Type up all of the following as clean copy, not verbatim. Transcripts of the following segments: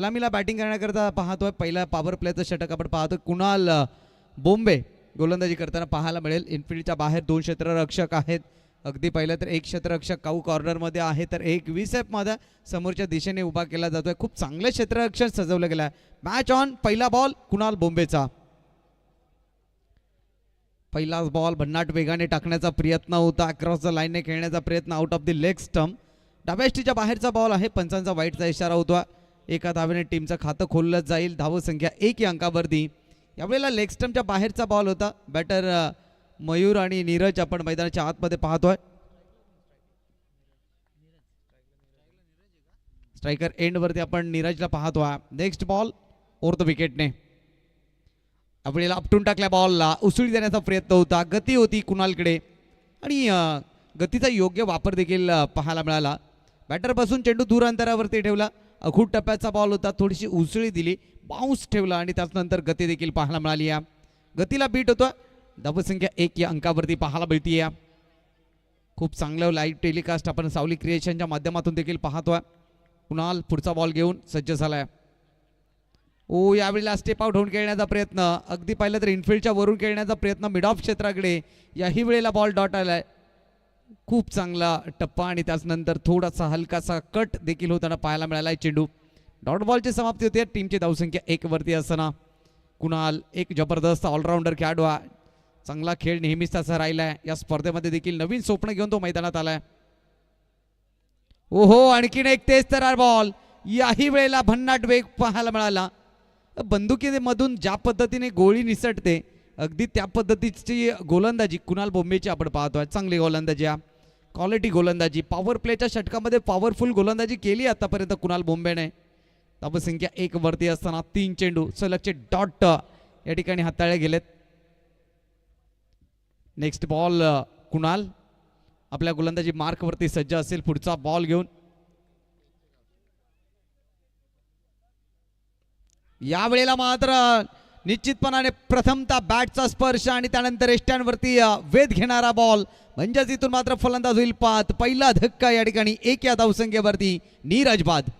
सलामीला बॅटिंग करण्याकरता पाहतोय पहिला पॉवर प्लेचं षटक आपण पाहतोय कुणाल बोंबे गोलंदाजी करताना पाहायला मिळेल. इनफिल्डच्या बाहेर दोन क्षेत्ररक्षक आहेत. अगदी पहिलं तर एक क्षेत्ररक्षक काऊ कॉर्नरमध्ये आहे तर एक विसेप मध्ये समोरच्या दिशेने उभा केला जातोय. खूप चांगले क्षेत्ररक्षक सजवलं गेलं आहे. Match on. पहिला बॉल कुणाल बोंबेचा. पहिलाच बॉल भन्नाट वेगाने टाकण्याचा प्रयत्न होता. अक्रॉस द लाईनने खेळण्याचा प्रयत्न out of the leg stump. डाव्या यष्टीच्या बाहेरचा बॉल आहे. पंचांचा वाईटचा इशारा होता. एका धावेने टीमचं खातं खोललं जाईल. धावसंख्या 1 या अंकावरती. यावेळेला लेग स्टंपच्या बाहेरचा बॉल होता. बॅटर मयूर आणि नीरज आपण मैदानाच्या आतमध्ये पाहतोय. स्ट्रायकर एंड वरती आपण नीरजला पाहतोय. नेक्स्ट बॉल ओव्हर द विकेटने. यावेळेला आपटून टाकल्या बॉलला उसळी देण्याचा प्रयत्न होता. गती होती कुणालकडे आणि गतीचा योग्य वापर देखील पाहायला मिळाला. बॅटर बसून चेंडू दूर अंतरावरती ठेवला. अखूट टप्प्याचा बॉल होता. थोडीशी उसळी दिली, बाउन्स ठेवला आणि त्यानंतर गती देखील पाहायला मिळाली. या गतीला बीट होतो. धावसंख्या 1 या अंकावरती पाहायला मिळतीये. खूप चांगलं लाईव्ह टेलिकास्ट आपण सावली क्रिएशनच्या माध्यमातून देखील पाहतोय. कुणाल पुढचा बॉल घेऊन सज्ज झालाय. ओ यावेळेला स्टेप आउट होऊन खेळण्याचा प्रयत्न. अगदी पाहिलं तर इनफिल्डच्या वरून खेळण्याचा प्रयत्न मिड ऑफ क्षेत्राकडे. याही वेळेला बॉल डॉट आलाय. खूप चांगला टप्पा आणि त्यानंतर थोडासा हलकासा कट देखील होताना पाहायला मिळाला. चेंडू डॉट बॉलची समाप्ती होते. टीमची धावसंख्या 1 वरती असताना कुणाल एक जबरदस्त ऑलराऊंडर खेळाडू आहे. चांगला खेळ नेहमीच त्याचा राहिलाय. या स्पर्धेमध्ये देखील नवीन स्वप्न घेऊन तो मैदानात आलाय. ओहो आणखीन एक तेज तरार बॉल. याही वेळेला भन्नाट वेग पाहायला मिळाला. बंदुकीमधून ज्या पद्धतीने गोळी निसटते अगदी त्या पद्धतीची गोलंदाजी कुणाल बोंबेची आपण पाहतोय. चांगली गोलंदाजी, क्वालिटी गोलंदाजी. पॉवर प्लेच्या षटकामध्ये पॉवरफुल गोलंदाजी केली आतापर्यंत कुणाल बोंबेने. धावसंख्या 1 वरती असताना 3 चेंडू सलगचे डॉट या ठिकाणी हाताळले गेलेत. नेक्स्ट बॉल कुणाल आपल्या गोलंदाजी मार्क वरती सज्ज असेल पुढचा बॉल घेऊन. यावेळेला मात्र निश्चितपणाने प्रथमतः बॅटचा स्पर्श आणि त्यानंतर एष्ट्यांवरती वेध घेणारा बॉल म्हणजेच इथून मात्र फलंदाज होईल पात. पहिला धक्का या ठिकाणी 1 या धावसंख्येवरती नीरज बाद.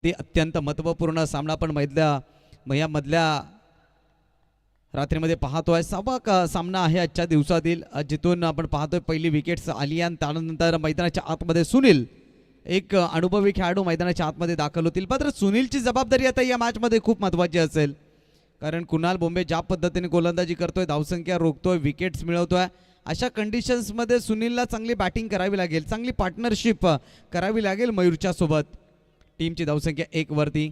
ते अत्यंत महत्त्वपूर्ण सामना पण मधल्या रात्रीमध्ये पाहतोय. 6वा सामना आहे आजच्या दिवसातील, जिथून आपण पाहतोय पहिली विकेट्स आली आणि त्यानंतर मैदानाच्या आतमध्ये सुनील एक अनुभवी खेळाडू मैदानाच्या आतमध्ये दाखल होतील. मात्र सुनीलची जबाबदारी आता या मॅचमध्ये खूप महत्त्वाची असेल. कारण कुणाल बोंबे ज्या पद्धतीने गोलंदाजी करतोय, धावसंख्या रोखतोय, विकेट्स मिळवतोय, अशा कंडिशन्समध्ये सुनीलला चांगली बॅटिंग करावी लागेल, चांगली पार्टनरशिप करावी लागेल मयूरच्या सोबत. टीमची धावसंख्या 1 वरती.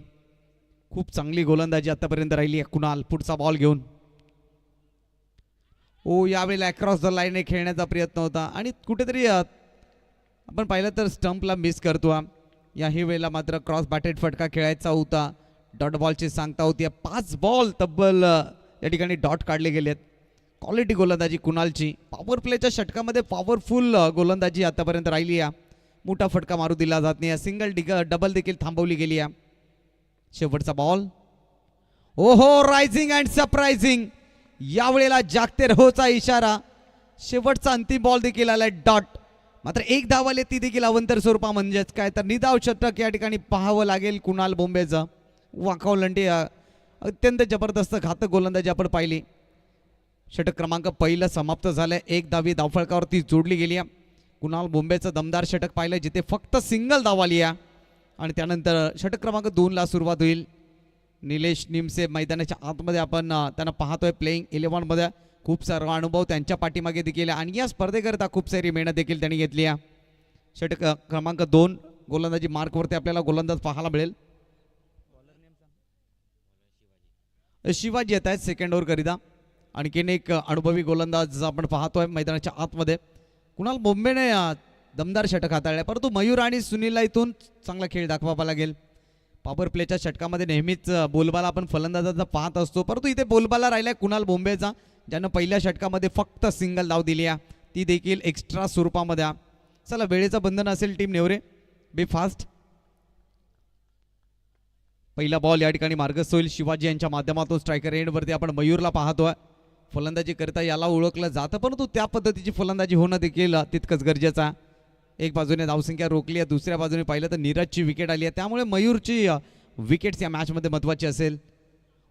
खूप चांगली गोलंदाजी आतापर्यंत राहिली आहे कुणाल. पुढचा बॉल घेऊन. ओ यावेळेला अक्रॉस द लाईन खेळण्याचा प्रयत्न होता आणि कुठेतरी आपण पाहिलं तर स्टंपला मिस करतो. याही वेळेला मात्र क्रॉस बॅटेड फटका खेळायचा होता. डॉट बॉलची सांगता होती. 5 बॉल तब्बल या ठिकाणी डॉट काढले गेलेत. क्वालिटी गोलंदाजी कुणालची. पॉवर प्लेच्या षटकामध्ये पॉवरफुल गोलंदाजी आतापर्यंत राहिली आहे. मोठा फटका मारू दिला जात नाही. सिंगल डबल देखील थांबवली गेली आहे. शेवटचा बॉल. ओहो रायझिंग अँड सरप्राइझिंग. यावेळेला जागते रहोचा इशारा. शेवटचा अंतिम बॉल देखील आलाय डॉट. मात्र 1 धाव आले, ती देखील अवंतर स्वरूपा. म्हणजेच काय तर निदाव षटक या ठिकाणी पाहावं लागेल कुणाल बोंबेचं. वाकावलंडी अत्यंत जबरदस्त घातक गोलंदाजी आपण पाहिली. षटक क्रमांक पहिलं समाप्त झालंय. 1 धावी धावफलकावरती जोडली गेली आहे. कुणाल बोंबेचं दमदार षटक पाहिलं जिथे फक्त सिंगल धाव आली आहे आणि त्यानंतर षटक क्रमांक 2ला सुरुवात होईल. निलेश निमसे मैदानाच्या आतमध्ये आपण त्यांना पाहतोय. प्लेइंग 11 मध्ये खूप सारा अनुभव त्यांच्या पाठीमागे देखील आणि या स्पर्धेकरता खूप सारी मेहनत देखील त्यांनी घेतली आहे. षटक क्रमांक 2 गोलंदाजी मार्कवरती आपल्याला गोलंदाज पाहायला मिळेल. शिवाजी येत आहेत सेकंड ओव्हर करिता. आणखीन एक अनुभवी गोलंदाज आपण पाहतोय मैदानाच्या आतमध्ये. कुणाल बोंबेने दमदार षटक हाताळले, परंतु मयूर आणि सुनीलला इथून चांगला खेळ दाखवावा लागेल. पॉवर प्लेच्या षटकामध्ये नेहमीच बोलबाला आपण फलंदाजाचा पाहत असतो, परंतु इथे बोलबाला राहिलाय कुणाल बोंबेचा, ज्यानं पहिल्या षटकामध्ये फक्त सिंगल धाव दिली आहे, ती देखील एक्स्ट्रा स्वरूपामध्ये. चला वेळेचं बंधन असेल टीम नेवरे, बी फास्ट. पहिला बॉल या ठिकाणी मार्गस्थ होईल शिवाजी यांच्या माध्यमातून. स्ट्रायकर एंडवरती आपण मयूरला पाहतोय. फलंदाजी करता याला ओळखलं जातं, परंतु त्या पद्धतीची फलंदाजी होणं देखील तितकंच गरजेचं आहे. एक बाजूने धावसंख्या रोखली आहे, दुसऱ्या बाजूने पाहिलं तर नीरजची विकेट आली आहे, त्यामुळे मयूरची विकेट्स या मॅचमध्ये महत्त्वाची असेल.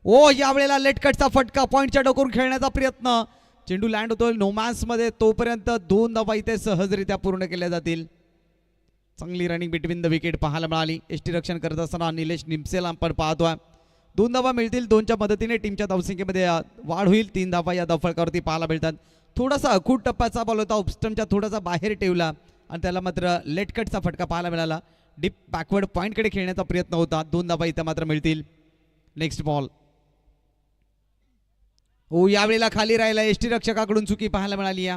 ओ यावेळेला लेटकटचा फटका, पॉईंटच्या डोकून खेळण्याचा प्रयत्न, चेंडू लँड होतोय नोमॅन्समध्ये, तोपर्यंत 2 धावा इथे सहजरित्या पूर्ण केल्या जातील. चांगली रनिंग बिटवीन द विकेट पाहायला मिळाली. यष्टीरक्षण करत असताना निलेश निमसेला आपण पाहतोय. 2 धावा मिळतील, 2च्या मदतीने टीमच्या धावसंख्येमध्ये वाढ होईल. 3 धावा या धावफलकावरती पाहायला मिळतात. थोडासा अखूट टप्प्याचा बॉल होता, उपस्टमच्या थोडासा बाहेर ठेवला आणि त्याला मात्र लेटकटचा फटका पाहायला मिळाला. डीप बॅकवर्ड पॉईंटकडे खेळण्याचा प्रयत्न होता. 2 धावा इथं मात्र मिळतील. Next ball. हो यावेळेला खाली राहिला, यष्टीरक्षकाकडून चुकी पाहायला मिळाली.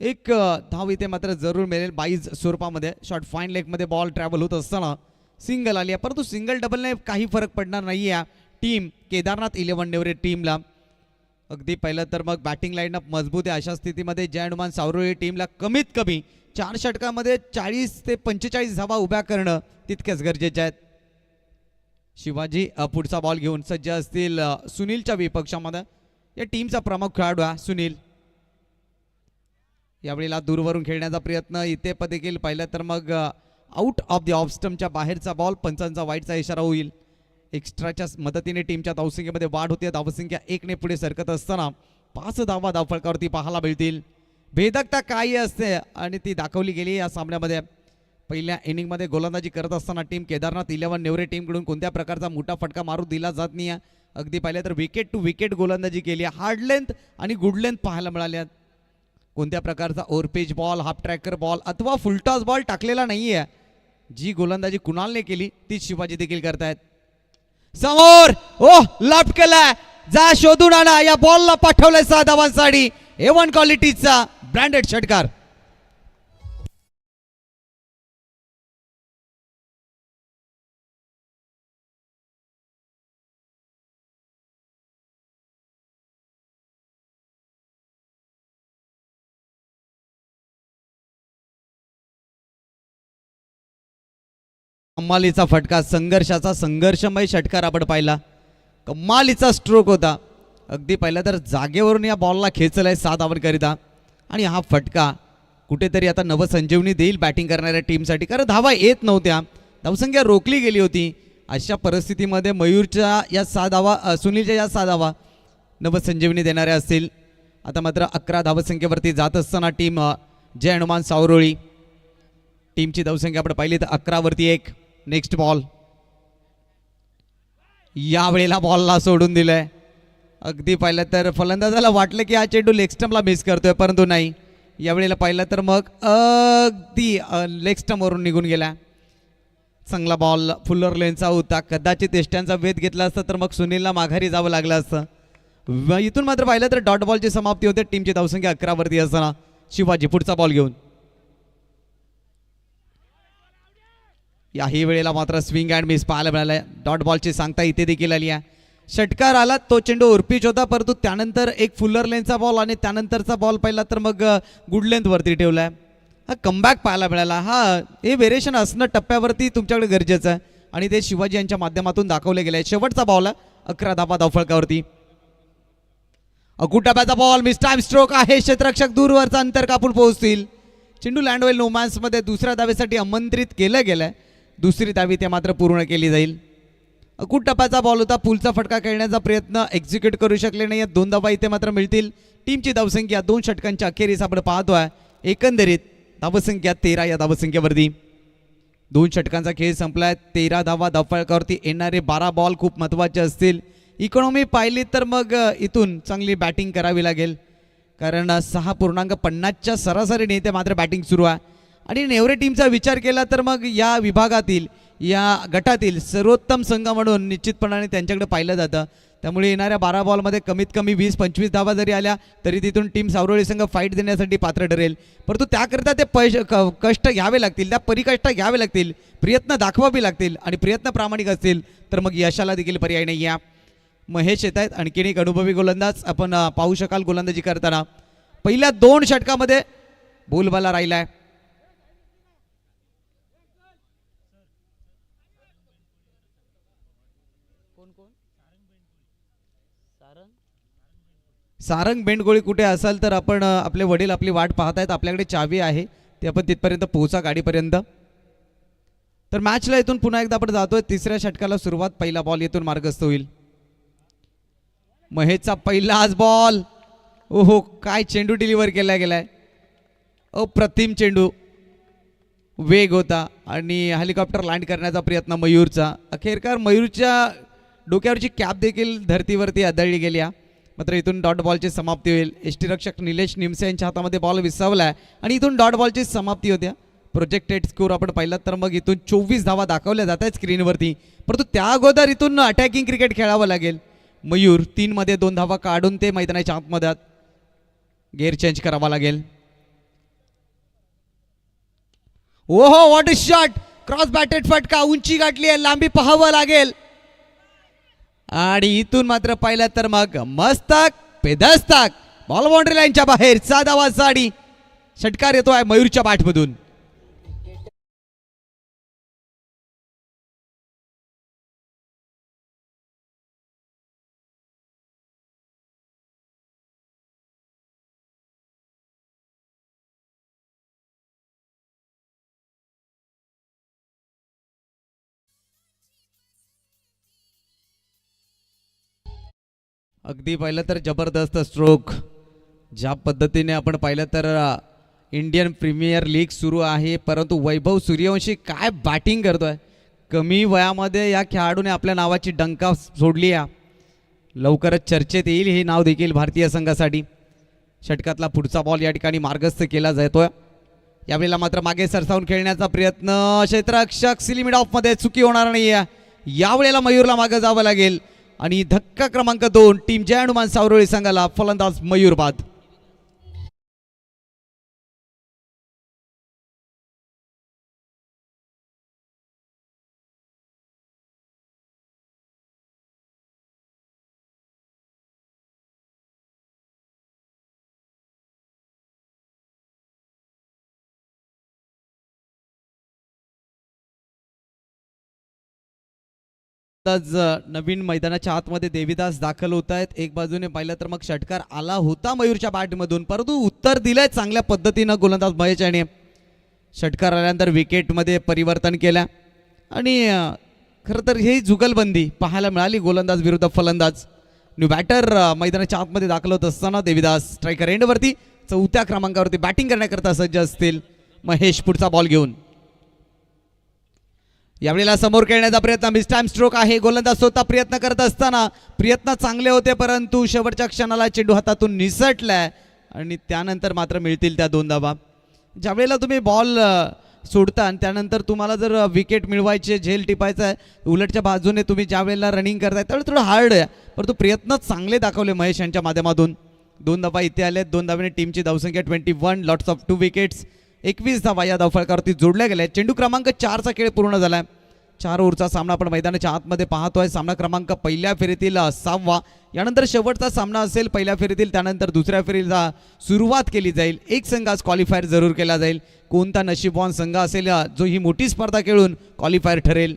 एक धाव इथे मात्र जरूर मिळेल बाईज स्वरूपामध्ये. शॉर्ट फाईन लेगमध्ये बॉल ट्रॅव्हल होत असताना सिंगल आली आहे, परंतु सिंगल डबलने काही फरक पडणार नाही आहे टीम केदारनाथ 11 नेवरे टीमला. अगदी पहिलं तर मग बॅटिंग लाईनअप मजबूत आहे. अशा स्थितीमध्ये जय हनुमान सावरोळी टीमला कमीत कमी 4 षटकामध्ये 40 ते 45 धावा उभ्या करणं तितक्याच गरजेचे आहेत. शिवाजी पुढचा बॉल घेऊन सज्ज असतील. सुनीलच्या विपक्षामध्ये या टीमचा प्रमुख खेळाडू आहे सुनील. यावेळेला दूरवरून खेळण्याचा प्रयत्न, इथे देखील पाहिलं तर मग आउट ऑफ द ऑफ स्टंपच्या बाहेरचा बॉल, पंचांचा वाईटचा इशारा होईल. एक्स्ट्राच्या मदतीने टीमच्या धावसंख्येमध्ये वाढ होते. धावसंख्या 1 ने पुढे सरकत असताना 5 धावा धावफलकावरती पाहायला मिळतील. भेदकता काय असते आणि ती दाखवली गेली या सामन्यामध्ये. पहिल्या इनिंगमध्ये गोलंदाजी करत असताना टीम केदारनाथ 11 नेवरे टीमकडून कोणत्या प्रकारचा मोठा फटका मारू दिला जात नाही. अगदी पाहिलं तर विकेट टू विकेट गोलंदाजी केली. हार्ड लेंथ आणि गुड लेंथ पाहायला मिळाल्या. कोणत्या प्रकारचा ओव्हरपेज बॉल, हाफ ट्रॅकर बॉल अथवा फुलटॉस बॉल टाकलेला नाहीये. जी गोलंदाजी कुणालने केली तीच शिवाजी देखील करतायत. समोर ओ लॉफ्ट केलाय, जा शोधून आणा. या बॉलला पाठवलंय 6 धावांसाठी. A1 क्वालिटीचा ब्रँडेड षटकार. कमालीचा फटका, संघर्षाचा संघर्षमय षटकार आपण पाहिला. कमालीचा स्ट्रोक होता. अगदी पहिला तर जागेवरून या बॉलला खेचलाय 7 धावांकरिता आणि हा फटका कुठेतरी आता नवसंजीवनी देईल बॅटिंग करणाऱ्या टीमसाठी, कारण धावा येत नव्हत्या, धावसंख्या रोखली गेली होती. अशा परिस्थितीमध्ये मयूरच्या या 6 धावा, सुनीलच्या या 6 धावा नवसंजीवनी देणाऱ्या असतील. आता मात्र 11 धावसंख्येवरती जात असताना टीम जय हनुमान सावरोळी टीमची धावसंख्या आपण पाहिली तर 11 वरती 1. Next ball. यावेळेला बॉलला सोडून दिलंय. अगदी पाहिलं तर फलंदाजाला वाटलं की हा चेंडू लेग स्टंपला मिस करतोय, परंतु नाही. यावेळेला पाहिलं तर मग अगदी लेग स्टंपवरून निघून गेला. चांगला बॉल फुल्लर लेनचा होता. कदाचित यष्ट्यांचा वेध घेतला असता तर मग सुनीलला माघारी जावं लागलं असतं. इथून मात्र पाहिलं तर डॉट बॉलची समाप्ती होते. टीमची धावसंख्या 11 वरती असताना शिवाजी पुढचा बॉल घेऊन. याही वेळेला मात्र स्विंग अँड मिस पाहायला मिळालाय. डॉट बॉलची सांगता इथे देखील आली आहे. षटकार आला, तो चेंडू उर्पिच होता, परंतु त्यानंतर एक फुल्लर लेनचा बॉल आणि त्यानंतरचा बॉल पाहिला तर मग गुड लेंथ वरती ठेवलाय. हा कमबॅक पाहायला मिळाला. हा हे व्हेरिएशन असणं टप्प्यावरती तुमच्याकडे गरजेचं आहे आणि ते शिवाजी यांच्या माध्यमातून दाखवले गेले. शेवटचा बॉल 11 धावा धावफलकावरती. टप्प्याचा बॉल मिस टाइम स्ट्रोक आहे. क्षेत्ररक्षक दूरवरचा अंतर कापून पोहोचतील. चेंडू लँड होईल नोमॅन्समध्ये. दुसऱ्या धावेसाठी आमंत्रित केलं गेलंय. दुसरी धावी ते मात्र पूर्ण केली जाईल. टप्प्याचा बॉल होता. पुलचा फटका खेळण्याचा प्रयत्न एक्झिक्यूट करू शकले नाही. 2 धावा इथे मात्र मिळतील. टीमची धावसंख्या 2 षटकांच्या अखेरीस आपण पाहतोय. एकंदरीत धावसंख्या 13 या धावसंख्येवरती. 2 षटकांचा खेळ संपलाय. 13 धावा धावफलकावरती. येणारे 12 बॉल खूप महत्त्वाचे असतील. इकॉनॉमी पाहिली तर मग इथून चांगली बॅटिंग करावी लागेल, कारण 6.50च्या सरासरीने इथे मात्र बॅटिंग सुरू आहे. आणि नेवरे टीमचा विचार केला तर मग या विभागातील या गटातील सर्वोत्तम संघ म्हणून निश्चितपणाने त्यांच्याकडे पाहिलं जातं. त्यामुळे येणाऱ्या 12 बॉलमध्ये कमीत कमी 20-25 धावा जरी आल्या तरी तिथून टीम सावरवली संघ फाईट देण्यासाठी पात्र ठरेल. परंतु त्याकरिता ते कष्ट घ्यावे लागतील, त्या परिकष्ट घ्यावे लागतील, प्रयत्न दाखवावे लागतील आणि प्रयत्न प्रामाणिक असतील तर मग यशाला देखील पर्याय नाही. या महेश येत आहेत, आणखीन एक अनुभवी गोलंदाज आपण पाहू शकाल गोलंदाजी करताना. पहिल्या 2 षटकामध्ये बोलबाला राहिलाय. सारंग बेंडगोळी कुठे असाल तर आपण आपले वडील आपली वाट पाहतायत, आपल्याकडे चावी आहे, ते आपण तिथपर्यंत पोहोचा गाडीपर्यंत. तर मॅचला इथून पुन्हा एकदा आपण जातोय. तिसऱ्या षटकाला सुरुवात, पहिला बॉल येथून मार्गस्थ होईल. महेशचा पहिला आज बॉल. ओहो, काय चेंडू डिलिव्हर केला गेलाय, अप्रतिम चेंडू, वेग होता आणि हेलिकॉप्टर लँड करण्याचा प्रयत्न मयूरचा. अखेरकार मयूरच्या डोक्यावरची कॅप देखील धरतीवरती आदळली गेली. मात्र इथून डॉट बॉलची समाप्ती होईल. यष्टीरक्षक निलेश निमसे यांच्या हातामध्ये बॉल विसावलाय आणि इथून डॉट बॉलची समाप्ती होत्या. प्रोजेक्टेड स्कोर आपण पाहिलात तर मग इथून 24 धावा दाखवल्या जात आहेत स्क्रीनवरती. परंतु त्या अगोदर इथून अटॅकिंग क्रिकेट खेळावं लागेल. मयूर 3 मध्ये 2 धावा काढून ते मैदानाच्या आतमध्ये गेअर चेंज करावा लागेल. ओहो, what a shot, cross batted फटका, उंची गाठली आहे, लांबी पाहावं लागेल. आणि इथून मात्र पाहिलं तर मग मस्तक पेदस्तक बॉल बाउंड्री लाईनच्या बाहेर. 6 धावांसाठी षटकार येतोय मयूरच्या बॅटमधून. अगदी पाहिलं तर जबरदस्त स्ट्रोक. ज्या पद्धतीने आपण पाहिलं तर इंडियन प्रीमियर लीग सुरू आहे, परंतु वैभव सूर्यवंशी काय बॅटिंग करतोय. कमी वयामध्ये या खेळाडूने आपल्या नावाची डंका सोडली आहे. लवकरच चर्चेत येईल हे नाव देखील भारतीय संघासाठी. षटकातला पुढचा बॉल या ठिकाणी मार्गस्थ केला जातोय. यावेळेला मात्र मागे सरसावून खेळण्याचा प्रयत्न, क्षेत्ररक्षक सिलिमिड ऑफ मध्ये चुकी होणार नाही. यावेळेला मयूरला मागे जावं लागेल आणि धक्का क्रमांक 2 टीम जय हनुमान सावरवली संघाला. फलंदाज मयूर बाद. नवीन मैदानाच्या आतमध्ये देवीदास दाखल होत आहेत. एक बाजूने पाहिलं तर मग षटकार आला होता मयूरच्या बॅटमधून, परंतु उत्तर दिलंय चांगल्या पद्धतीनं गोलंदाज महेश याने. षटकार आल्यानंतर विकेटमध्ये परिवर्तन केलं आणि खरं तर ही जुगलबंदी पाहायला मिळाली गोलंदाज विरुद्ध फलंदाज. न्यू बॅटर मैदानाच्या आतमध्ये दाखल होत असताना देवीदास स्ट्रायकर एंडवरती 4थ्या क्रमांकावरती बॅटिंग करण्याकरता सज्ज असतील. महेश पुढचा बॉल घेऊन. यावेळेला समोर खेळण्याचा प्रयत्न, मिस टाइम स्ट्रोक आहे. गोलंदाज स्वतः प्रयत्न करत असताना प्रयत्न चांगले होते, परंतु शेवटच्या क्षणाला चेंडू हातातून निसटलाय आणि त्यानंतर मात्र मिळतील त्या 2 धावा. ज्यावेळेला तुम्ही बॉल सोडता आणि त्यानंतर तुम्हाला जर विकेट मिळवायचे, झेल टिपायचं आहे, उलटच्या बाजूने तुम्ही ज्या वेळेला रनिंग करताय त्यावेळेला थोडं हार्ड आहे, परंतु प्रयत्न चांगले दाखवले महेश यांच्या माध्यमातून. 2 धावा इथे आल्या. 2 धावेने टीमची धावसंख्या 21, लॉट्स ऑफ 2 विकेट्स, 21 धावा या धावफलकावरती जोडल्या गेल्या. चेंडू क्रमांक 4चा खेळ पूर्ण झालाय. 4 ओव्हरचा सामना आपण मैदानाच्या आतमध्ये पाहतोय. सामना क्रमांक पहिल्या फेरीतील 6वा, यानंतर शेवटचा सामना असेल पहिल्या फेरीतील, त्यानंतर दुसऱ्या फेरीला सुरुवात केली जाईल. एक संघ आज क्वालिफायर जरूर केला जाईल. कोणता नशीबवान संघ असेल जो ही मोठी स्पर्धा खेळून क्वालिफायर ठरेल.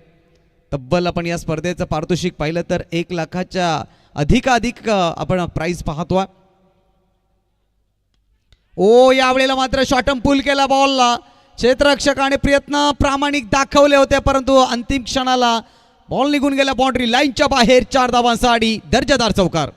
तब्बल आपण या स्पर्धेचं पारितोषिक पाहिलं तर 1 लाखाच्या अधिक आपण प्राइस पाहतोय. ओ, यावेळेला मात्र शॉर्टम पुल केला बॉलला. क्षेत्ररक्षकाने प्रयत्न प्रामाणिक दाखवले होते, परंतु अंतिम क्षणाला बॉल निघून गेला बाउंड्री लाईनच्या बाहेर. 4 धावांसाठी दर्जेदार चौकार.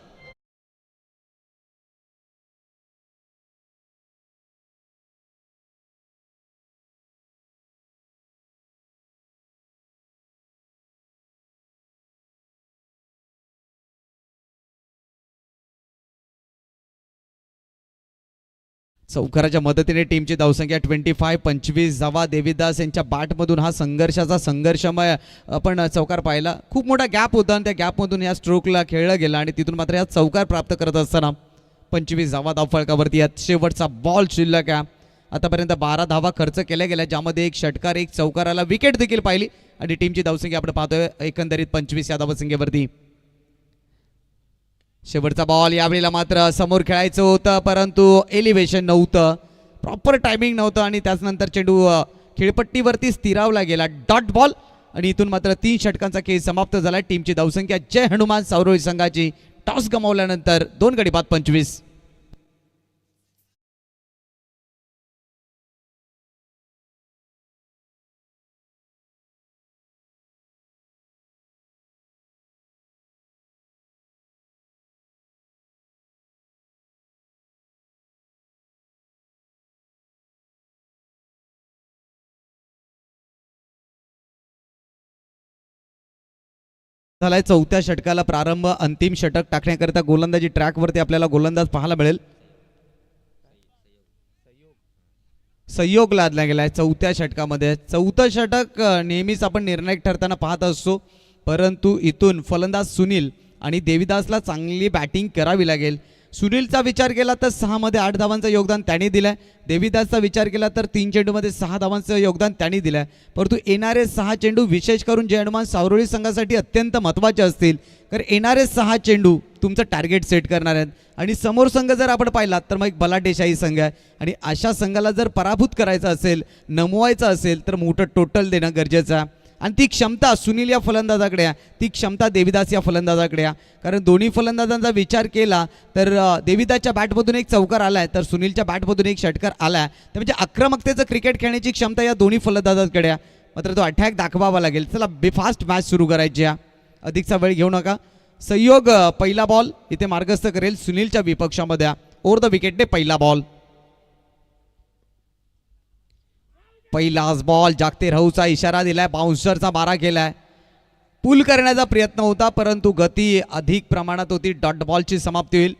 चौकाराच्या मदतीने टीमची धावसंख्या 25 25 धावा. देवीदास यांच्या बॅटमधून हा संघर्षमय आपण चौकार पाहिला. खूप मोठा गॅप होता आणि त्या गॅपमधून या स्ट्रोकला खेळलं गेलं आणि तिथून मात्र या चौकार प्राप्त करत असताना 25 धावा धावफलकावरती यात शेवटचा बॉल शिल्लक आहे. आतापर्यंत 12 धावा खर्च केल्या गेल्या, ज्यामध्ये एक षटकार एक चौकाराला विकेट देखील पाहिली आणि टीमची धावसंख्या आपण पाहतोय एकंदरीत 25 या धावसंख्येवरती. शेवटचा बॉल यावेळेला मात्र समोर खेळायचं होतं, परंतु एलिव्हेशन नव्हतं, प्रॉपर टायमिंग नव्हतं आणि त्याचनंतर चेंडू खेळपट्टीवरती स्थिरावला गेला. डॉट बॉल आणि इथून मात्र 3 षटकांचा खेळ समाप्त झाला. टीमची धावसंख्या जय हनुमान सावरोळी संघाची टॉस गमावल्यानंतर 2 गडी बाद 25. झालाय 4थ्या षटकाला प्रारंभ. अंतिम षटक टाकण्याकरिता गोलंदाजी ट्रॅकवरती आपल्याला गोलंदाज पाहायला मिळेल. संयोग लादला गेलाय 4थ्या षटकामध्ये. 4थं षटक नेहमीच आपण निर्णायक ठरताना पाहत असतो, परंतु इथून फलंदाज सुनील आणि देवीदासला चांगली बॅटिंग करावी लागेल. सुनीलचा विचार केला तर 6 मध्ये 8 धावांचं योगदान त्याने दिलंय. देवीदासचा विचार केला तर 3 चेंडूमध्ये 6 धावांचं योगदान त्यांनी दिलंय. परंतु येणारे 6 चेंडू विशेष करून जय हनुमान सावरोळी संघासाठी अत्यंत महत्त्वाचे असतील, कारण येणारे 6 चेंडू तुमचं टार्गेट सेट करणार आहेत. आणि समोर संघ जर आपण पाहिला तर मग एक बलाढ्यशाही संघ आहे आणि अशा संघाला जर पराभूत करायचं असेल, नमवायचं असेल तर मोठं टोटल देणं गरजेचं आहे. आणि ती क्षमता सुनील या फलंदाजाकडे आहे, ती क्षमता देवीदास या फलंदाजाकडे आहे. कारण दोन्ही फलंदाजांचा विचार केला तर देवीदासच्या बॅटमधून एक चौकार आलाय तर सुनीलच्या बॅटमधून एक षटकार आलाय. तर म्हणजे आक्रमकतेचं क्रिकेट खेळण्याची क्षमता या दोन्ही फलंदाजांकडे आहे. मात्र तो अटॅक दाखवावा लागेल. चला फास्ट मॅच सुरू करायची आहे, अधिकचा वेळ घेऊ नका. संयोग पहिला बॉल इथे मार्गस्थ करेल सुनीलच्या विपक्षामध्ये. ओव्हर द विकेटने पहिला बॉल. पहिलाच बॉल जागते राहूचा इशारा दिलाय, बाउन्सरचा मारा केलाय. पुल करण्याचा प्रयत्न होता परंतु गती अधिक प्रमाणात होती. डॉट बॉलची समाप्ती होईल.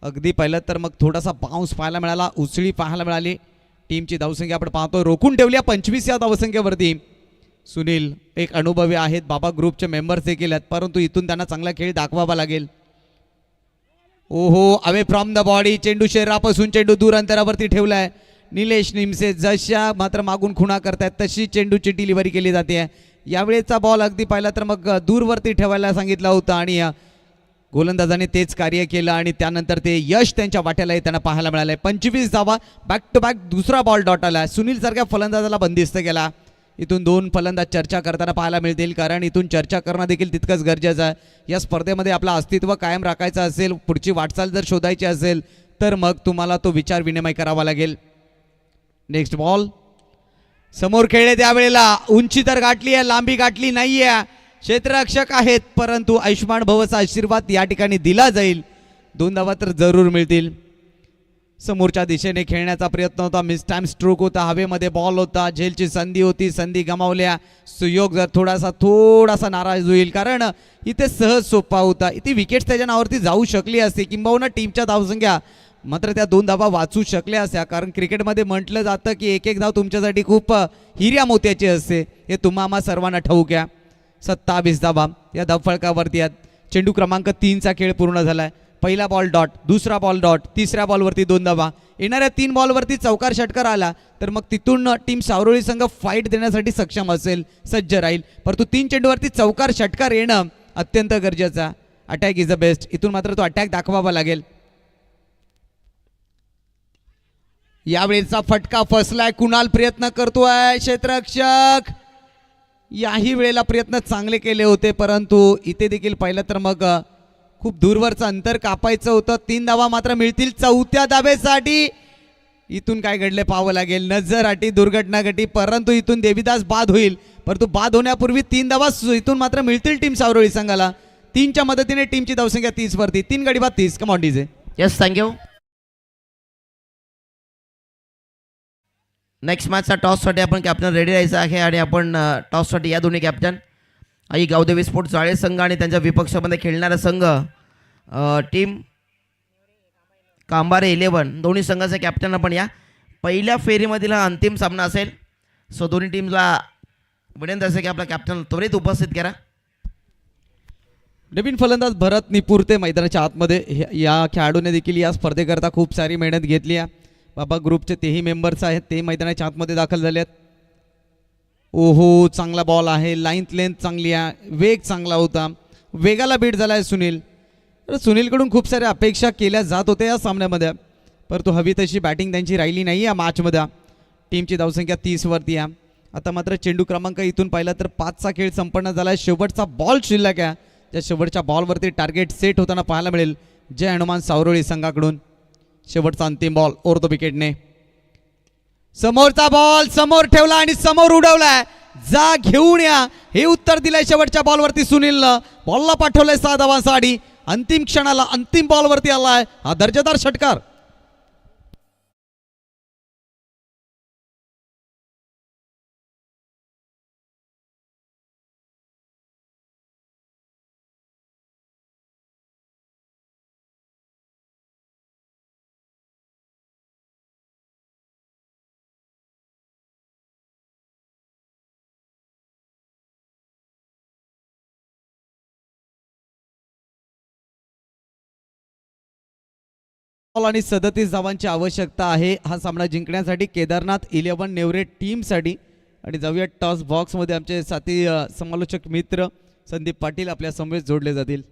अगदी पहिलं तर मग थोडासा बाउन्स पाहायला मिळाला, उसळी पाहायला मिळाली. टीमची धावसंख्या आपण पाहतो रोखून ठेवली 25 या धावसंख्येवरती. सुनील एक अनुभवी आहेत, बाबा ग्रुपचे मेंबर्स देखील आहेत, परंतु इथून त्यांना चांगला खेळ दाखवावा लागेल. ओहो, अवे फ्रॉम द बॉडी, चेंडू शरीरापासून चेंडू दूर अंतरावरती ठेवलाय. निलेश निमसे जशा मात्र मागून खुणा करतायत तशी चेंडूची डिलिव्हरी केली जाते. यावेळेचा बॉल अगदी पाहिला तर मग दूरवरती ठेवायला सांगितला होता आणि गोलंदाजाने तेच कार्य केलं आणि त्यानंतर ते यश त्यांच्या वाट्याला येताना पाहायला मिळालंय. 25 धावा, बॅक टू बॅक दुसरा बॉल डॉट आला. सुनील सारख्या फलंदाजाला बंदिस्त केला. इथून 2 फलंदाज चर्चा करताना पाहायला मिळतील, कारण इथून चर्चा करणं देखील तितकंच गरजेचं आहे. या स्पर्धेमध्ये आपलं अस्तित्व कायम राखायचं असेल, पुढची वाटचाल जर शोधायची असेल तर मग तुम्हाला तो विचार विनिमय करावा लागेल. नेक्स्ट बॉल समोर खेळले, त्यावेळेला उंची तर गाठली आहे, लांबी गाठली नाहीये. क्षेत्ररक्षक आहेत परंतु आयुष्मान भवचा आशीर्वाद या ठिकाणी दिला जाईल. 2 धावा तर जरूर मिळतील. समोरच्या दिशेने खेळण्याचा प्रयत्न होता, मिस टाइम स्ट्रोक होता, हवेमध्ये बॉल होता, झेलची संधी होती, संधी गमावल्या. सुयोग जर थोडासा नाराज होईल, कारण इथे सहज सोपा होता. इथे विकेट त्याच्या नावावरती जाऊ शकली असते, किंबहुना टीमच्या धावसंख्या मात्र त्या 2 धावा वाचू शकल्या असत्या. कारण क्रिकेटमध्ये म्हटलं जातं की एक धाव तुमच्यासाठी खूप हिऱ्या मोत्याची असते, हे तुम्हा सर्वांना ठाऊक आहे. 27 धावा या धावफलकावरती आहेत. चेंडू क्रमांक 3चा खेळ पूर्ण झालाय. पहिला बॉल डॉट, दुसरा बॉल डॉट, तिसऱ्या बॉलवरती 2 धावा. येणाऱ्या 3 बॉलवरती चौकार षटकार आला तर मग तिथून टीम सावरोळी संघ फाईट देण्यासाठी सक्षम असेल, सज्ज राहील. परंतु 3 चेंडूवरती चौकार षटकार येणं अत्यंत गरजेचं. Attack is the best. इथून मात्र तो अटॅक दाखवावा लागेल. यावेळेचा फटका फसलाय, कुणाल प्रयत्न करतोय, क्षेत्ररक्षक याही वेळेला प्रयत्न चांगले केले होते, परंतु इथे देखील पाहिलं तर मग खूप दूरवरचं अंतर कापायचं होतं. 3 धावा मात्र मिळतील 4थ्या धावेसाठी. इथून काय घडले पाहावं लागेल. नजर अटी, दुर्घटना घटी, परंतु इथून देवीदास बाद होईल. परंतु बाद होण्यापूर्वी 3 धावा इथून मात्र मिळतील टीम सावरोळी संघाला. 3च्या मदतीने टीमची धावसंख्या 30 वरती. 3 गडी बाद 30. Come on DJ. Yes, thank you. Next मॅचचा टॉससाठी आपण कॅप्टन रेडी राहायचं आहे आणि आपण टॉससाठी या दोन्ही कॅप्टन आई गावदेवी स्पोर्ट्स जाळे संघ आणि त्यांच्या विपक्षामध्ये खेळणारा संघ टीम कांबारे 11 दोन्ही संघाचे कॅप्टन आपण या पहिल्या फेरीमधील हा अंतिम सामना असेल. सो दोन्ही टीमला विनंती असेल की आपला कॅप्टन त्वरित उपस्थित करा. नवीन फलंदाज भरत निपुरते मैदानाच्या आतमध्ये. या खेळाडूने देखील या स्पर्धेकरता खूप सारी मेहनत घेतली आहे. बाबा ग्रुपचे तेही मेंबर्स आहेत ते मैदानाच्या आतमध्ये दाखल झाले आहेत. ओहो, चांगला बॉल आहे. लेंथ चांगली आहे. वेग चांगला होता. वेगाला बीट झाला आहे सुनील. तर सुनीलकडून खूप साऱ्या अपेक्षा केल्या जात होत्या या सामन्यामध्ये, परंतु हवी तशी बॅटिंग त्यांची राहिली नाही या मॅचमध्ये. टीमची धावसंख्या 30 वरती आहे. आता मात्र चेंडू क्रमांक इथून पाहिला तर 5चा खेळ संपन्न झाला आहे. शेवटचा बॉल शिल्लक आहे. त्या शेवटच्या बॉलवरती टार्गेट सेट होताना पाहायला मिळेल जय हनुमान सावरोळी संघाकडून. शेवटचा अंतिम बॉल ओव्हर द विकेटने. समोरचा बॉल समोर ठेवला आणि समोर उडवलाय. जा घेऊन या हे उत्तर दिलंय शेवटच्या बॉलवरती सुनीलनं. बॉलला पाठवलंय 6 धावांसाठी. अंतिम क्षणाला अंतिम बॉलवरती आलाय हा दर्जेदार षटकार. आणि 37 धावांची आवश्यकता आहे हा सामना जिंकण्यासाठी केदारनाथ 11 नेवरे टीमसाठी. आणि जाऊया टॉस बॉक्समध्ये आमचे साथी समालोचक मित्र संदीप पाटील आपल्या समवेत जोडले जातील.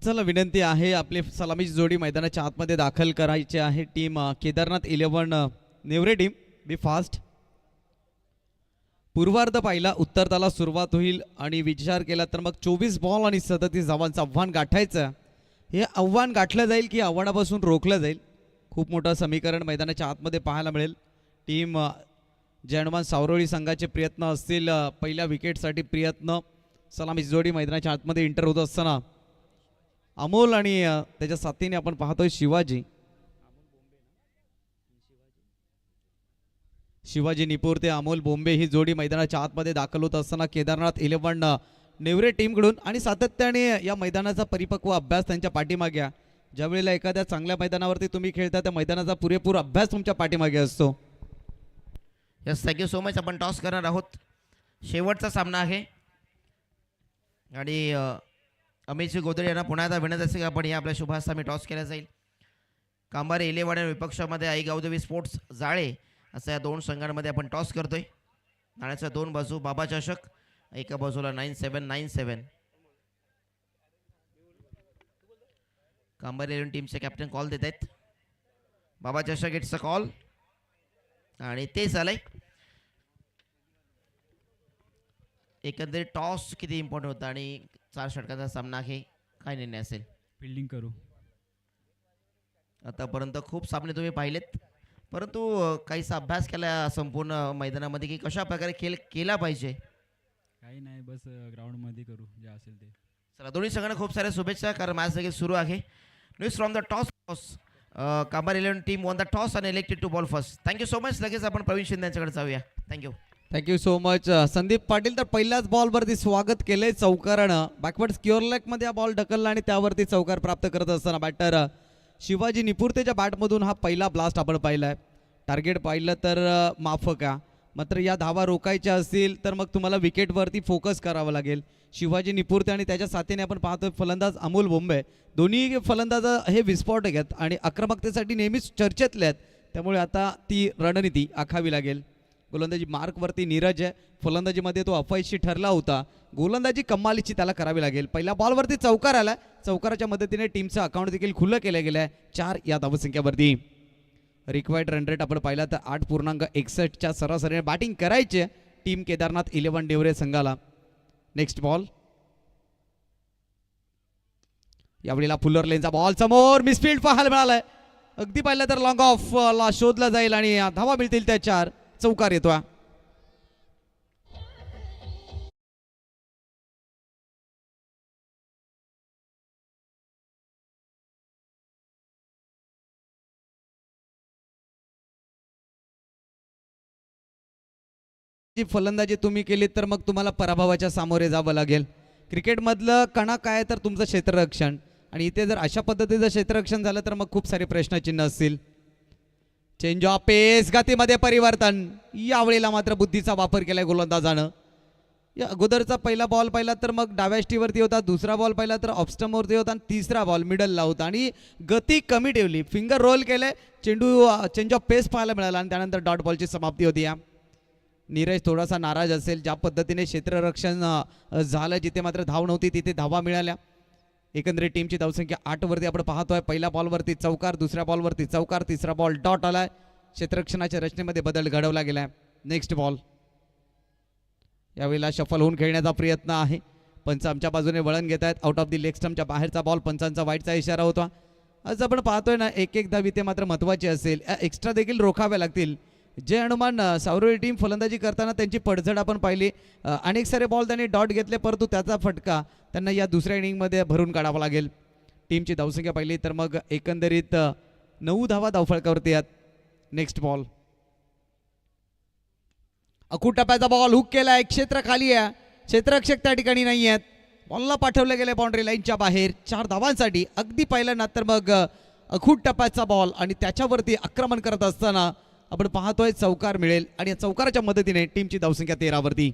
चला विनंती आहे आपली सलामीची जोडी मैदानाच्या आतमध्ये दाखल करायची आहे. टीम केदारनाथ 11 नेवरे टीम बी फास्ट. पूर्वार्ध पाहिला उत्तरताला सुरुवात होईल आणि विचार केला तर मग 24 बॉल आणि 37 धावांचं आव्हान गाठायचं. हे आव्हान गाठलं जाईल की आव्हानापासून रोखलं जाईल खूप मोठं समीकरण मैदानाच्या आतमध्ये पाहायला मिळेल. टीम जय हनुमान सावरोळी संघाचे प्रयत्न असतील पहिल्या विकेटसाठी प्रयत्न. सलामीची जोडी मैदानाच्या आतमध्ये इंटर होत असताना अमोल आणि त्याच्या साथीने आपण पाहतोय शिवाजी निपुरते अमोल बोंबे ही जोडी मैदानाच्या आतमध्ये दाखल होत असताना केदारनाथ 11 नेवरे टीमकडून. आणि सातत्याने या मैदानाचा परिपक्व अभ्यास त्यांच्या पाठीमागे. ज्या वेळेला एखाद्या चांगल्या मैदानावरती तुम्ही खेळता त्या मैदानाचा पुरेपूर अभ्यास तुमच्या पाठीमागे असतो. Yes, thank you so much. आपण टॉस करणार आहोत. शेवटचा सामना आहे आणि अमितजी गोदरे यांना पुन्हा एकदा विनंती असेल की आपण या आपल्या शुभास्तामी टॉस केला जाईल. कांबारे 11 विपक्षामध्ये आई गावदेवी स्पोर्ट्स जाळे असं या दोन संघांमध्ये आपण टॉस करतोय. नाण्याच्या दोन बाजू बाबा चषक, एका बाजूला 9797. कांबारे 11 टीमचे कॅप्टन कॉल देत आहेत. बाबा चषक इट्स अ कॉल आणि ते झालंय. एकंदरीत टॉस किती इम्पॉर्टंट होता आणि 4 षटकाचा सामना आहे, काय निर्णय असेल? फिल्डिंग करू. आतापर्यंत खूप सामने तुम्ही पाहिलेत, परंतु काहीसा अभ्यास केला संपूर्ण मैदानामध्ये की कशा प्रकारे खेळ केला पाहिजे? काही नाही, बस ग्राउंडमध्ये करू जे असेल ते. चला, दोन्ही संघांना खूप साऱ्या शुभेच्छा, कारण मॅच देखील सुरू आहे. News from the toss. Kambar 11 team won the toss आणि elected to bowl first. Thank you so much. लगेच आपण प्रवीण शिंदे यांच्याकडे जाऊया. Thank you. Thank you so much Sandeep Patil. तर पहिल्याच बॉलवरती स्वागत केलंय चौकारानं. बॅकवर्ड स्क्युअर लेगमध्ये हा बॉल ढकलला आणि त्यावरती चौकार प्राप्त करत असताना बॅटर शिवाजी निपुर्तेच्या बॅटमधून हा पहिला ब्लास्ट आपण पाहिलाय. टार्गेट पाहिलं तर माफक आहे, मात्र या धावा रोखायच्या असतील तर मग तुम्हाला विकेटवरती फोकस करावा लागेल. शिवाजी निपुर्ते आणि त्याच्या साथीने आपण पाहतोय फलंदाज अमोल बोंबे, दोन्ही फलंदाज हे विस्फोटक आहेत आणि आक्रमकतेसाठी नेहमीच चर्चेतले आहेत. त्यामुळे आता ती रणनीती आखावी लागेल. गोलंदाजी मार्कवरती नीरज आहे, फलंदाजीमध्ये तो अपयशी ठरला होता. गोलंदाजी कमालीची त्याला करावी लागेल. पहिल्या बॉलवरती चौकार आला, चौकाराच्या मदतीने टीमचं अकाउंट देखील खुलं केलं गेलं आहे 4 या धावसंख्यावरती. रिक्वायर्ड रन रेट आपण पाहिला तर 8.61च्या सरासरीने बॅटिंग करायचे टीम केदारनाथ 11 डेवरे संघाला. नेक्स्ट बॉल, यावेळेला फुलर लेनचा बॉल समोर मिसफील्ड पाहायला मिळालाय. अगदी पाहिलं तर लॉंग ऑफ ला शोधला जाईल आणि धावा मिळतील त्या 4. चौकार येतोय. फलंदाजी तुम्ही केली तर मग तुम्हाला पराभवाच्या सामोरे जावं लागेल. क्रिकेटमधलं कणा काय तर तुमचं क्षेत्ररक्षण, आणि इथे जर अशा पद्धतीचं क्षेत्ररक्षण झालं तर मग खूप सारे प्रश्नचिन्ह असतील. चेंज ऑफ पेस, गतीमध्ये परिवर्तन. यावेळेला मात्र बुद्धीचा वापर केलाय गोलंदाजानं. या अगोदरचा पहिला बॉल पाहिला तर मग डाव्या स्टीवरती होता, दुसरा बॉल पाहिला तर ऑफस्टमवरती होता आणि तिसरा बॉल मिडलला होता आणि गती कमी ठेवली. फिंगर रोल केले, चेंडू चेंज ऑफ पेस पाहायला मिळाला आणि त्यानंतर डॉट बॉलची समाप्ती होती. या नीरज थोडासा नाराज असेल, ज्या पद्धतीने क्षेत्ररक्षण झालं, जिथे मात्र धाव नव्हती तिथे धावा मिळाल्या. एकंदरीत टीमची धावसंख्या 8 वरती आपण पाहतोय. पहिल्या बॉलवरती चौकार, दुसऱ्या बॉलवरती चौकार, तिसरा बॉल डॉट आलाय. क्षेत्ररक्षणाच्या रचनेमध्ये बदल घडवला गेलाय. नेक्स्ट बॉल, यावेळेला शफल होऊन खेळण्याचा प्रयत्न आहे. पंच आमच्या बाजूने वळण घेत आहेत. आउट ऑफ दी लेग स्टंपच्या बाहेरचा बॉल, पंचांचा वाईटचा इशारा होता. आज आपण पाहतोय ना, एक धाव इथे मात्र महत्त्वाची असेल. एक्स्ट्रा देखील रोखाव्या लागतील. जय हनुमान सावरवली टीम फलंदाजी करताना त्यांची पडझड आपण पाहिली. अनेक सारे बॉल त्यांनी डॉट घेतले, परंतु त्याचा फटका त्यांना या दुसऱ्या इनिंगमध्ये भरून काढावा लागेल. टीमची धावसंख्या पाहिली तर मग एकंदरीत 9 धावा धावफलकावरती आहेत. नेक्स्ट बॉल, अखूट टप्प्याचा बॉल हुक केलाय, क्षेत्र खाली आहे, क्षेत्ररक्षक त्या ठिकाणी नाही आहेत. बॉलला पाठवलं गेलं बाउंड्री लाईनच्या बाहेर 4 धावांसाठी. अगदी पाहिलं ना तर मग अखूट टप्प्याचा बॉल आणि त्याच्यावरती आक्रमण करत असताना आपण पाहतोय चौकार मिळेल आणि या चौकाराच्या मदतीने टीमची धावसंख्या 13 वरती.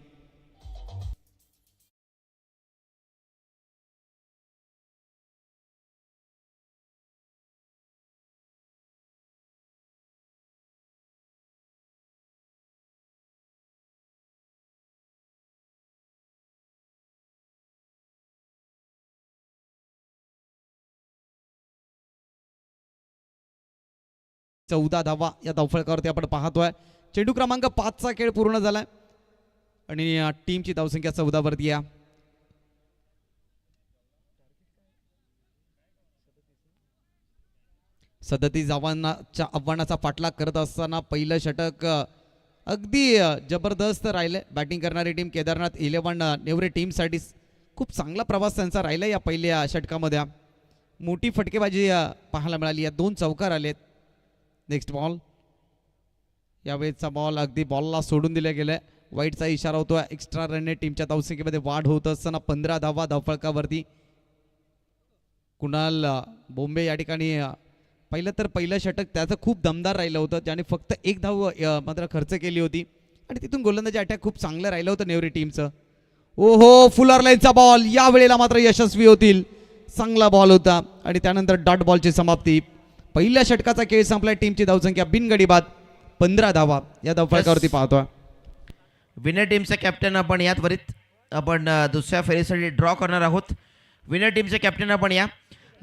चौदा धावा या धावफलकावरती आपण पाहतोय. चेंडू क्रमांक 5चा खेळ पूर्ण झालाय आणि टीमची धावसंख्या 14 वरती आहे. सदतीस धावांच्या आव्हानाचा पाठलाग करत असताना पहिलं षटक अगदी जबरदस्त राहिलं. बॅटिंग करणारी टीम केदारनाथ 11 नेवरे टीमसाठी खूप चांगला प्रवास त्यांचा राहिला. या पहिल्या षटकामध्ये मोठी फटकेबाजी पाहायला मिळाली. या 2 चौकार आलेत. नेक्स्ट बॉल, यावेळेचा बॉल अगदी बॉलला सोडून दिले गेले. वाईटचा इशारा होतो. एक्स्ट्रा रनने टीमच्या धावसंख्येमध्ये वाढ होत असताना 15 धावा धावफलकावरती. कुणाल बोंबे या ठिकाणी पहिलं तर पहिलं षटक त्याचं खूप दमदार राहिलं होतं, ज्याने फक्त 1 धाव मात्र खर्च केली होती आणि तिथून गोलंदाजी अटॅक खूप चांगलं राहिलं होतं नेवरी टीमचं. ओहो, फुलर लाईनचा बॉल यावेळेला मात्र यशस्वी होतील. चांगला बॉल होता आणि त्यानंतर डॉट बॉलची समाप्ती. पहिल्या षटकाचा खेळ संपलाय. टीमची धावसंख्या बिनगडी बाद 15 धावा या धावफलकावरती पाहतोय. विनर टीमचा कॅप्टन आपण या त्वरित आपण दुसऱ्या फेरीसाठी ड्रॉ करणार आहोत. विनर टीमचे कॅप्टन आपण या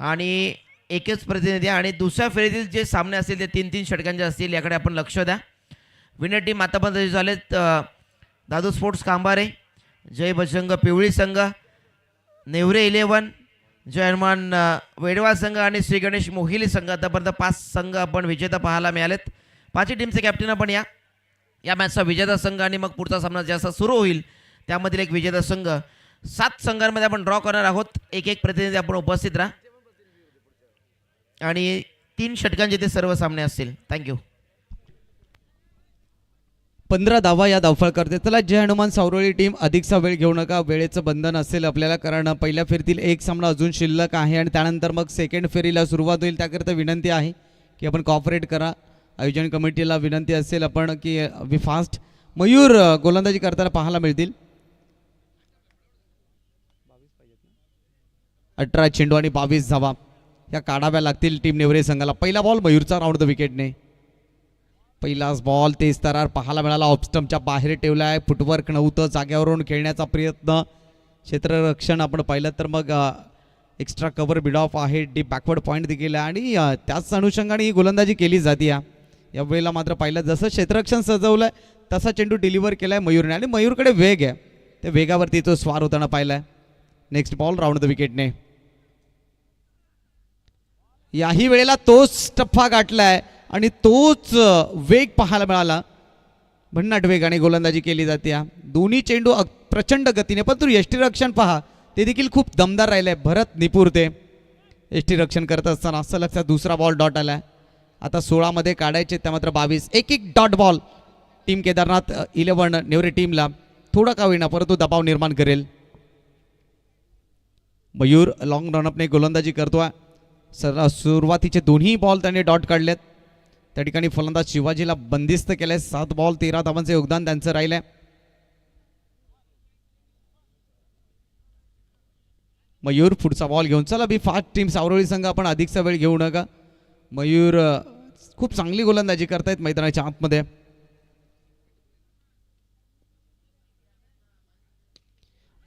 आणि एकच प्रतिनिधी आणि दुसऱ्या फेरीतील जे सामने असतील ते 3-3 षटकांचे असतील, याकडे आपण लक्ष द्या. विनर टीम आतापर्यंत झालेत दादू स्पोर्ट्स कांबारे, जय बजरंग पिवळी संघ, नेवरे 11, जय हनुमान वेडवाळ संघ आणि श्री गणेश मोहिली संघ. आतापर्यंत 5 संघ आपण विजेता पाहायला मिळालेत. 5ही टीमचे कॅप्टन आपण या मॅचचा विजेता संघ आणि मग पुढचा सामना जसा सुरू होईल त्यामधील एक विजेता संघ. 7 संघांमध्ये आपण ड्रॉ करणार आहोत. एक प्रतिनिधी आपण उपस्थित राहा आणि 3 षटकांचे ते सर्व सामने असतील. थँक्यू. 15 धावा या धावफळ करते. चला जय हनुमान सावरोळी टीम, अधिकचा वेळ घेऊ नका, वेळेचं बंधन असेल आपल्याला, कारण पहिल्या फेरीतील एक सामना अजून शिल्लक आहे आणि त्यानंतर मग सेकंड फेरीला सुरुवात होईल. त्याकरिता विनंती आहे की आपण कॉपरेट करा. आयोजन कमिटीला विनंती असेल आपण की वी फास्ट. मयूर गोलंदाजी करताना पाहायला मिळतील. 18 चेंडू आणि 22 धावा या काढाव्या लागतील टीम नेवरे संघाला. पहिला बॉल मयूरचा राऊंड द विकेटने. पहिलाच बॉल तेज तरार पाहायला मिळाला, ऑफस्टम्पच्या बाहेर ठेवलाय, फुटवर्क नव्हतं, जाग्यावरून खेळण्याचा प्रयत्न, क्षेत्ररक्षण आपण पाहिलं तर मग एक्स्ट्रा कव्हर बिड ऑफ आहे, डीप बॅकवर्ड पॉईंट देखील आहे आणि त्याच अनुषंगाने ही गोलंदाजी केली जाते. यावेळेला मात्र पाहिलं जसं क्षेत्ररक्षण सजवलंय तसा चेंडू डिलिव्हर केलाय मयूरने आणि मयूरकडे वेग आहे, त्या वेगावरती तो स्वार होताना पाहिलाय. नेक्स्ट बॉल राऊंड द विकेटने. याही वेळेला तोच टप्पा गाठलाय आणि तोच वेग पाहायला मिळाला. भन्नाट वेगाने गोलंदाजी केली जाते. दोन्ही चेंडू प्रचंड गतीने, पण तू यष्टीरक्षण पहा ते देखील खूप दमदार राहिलंय. भरत निपुरते यष्टीरक्षण करत असताना असं लक्षात. दुसरा बॉल डॉट आलाय. आता 16 मध्ये काढायचे त्या मात्र 22. एक dot ball team Kedarnath 11 Nevare टीमला थोडा का होईना परंतु दबाव निर्माण करेल. मयूर लॉंग रनअपने गोलंदाजी करतोय. सुरुवातीचे दोन्ही बॉल त्याने डॉट काढलेत. त्या ठिकाणी फलंदाज शिवाजीला बंदिस्त केलंय. 7 बॉल 13 धावांचे योगदान त्यांचं राहिलंय. मयूर पुढचा बॉल घेऊन. चला बी फास्ट टीम सावरोळी संघ, आपण अधिकचा वेळ घेऊ नका. मयूर खूप चांगली गोलंदाजी करतायत मैदानाच्या आतमध्ये.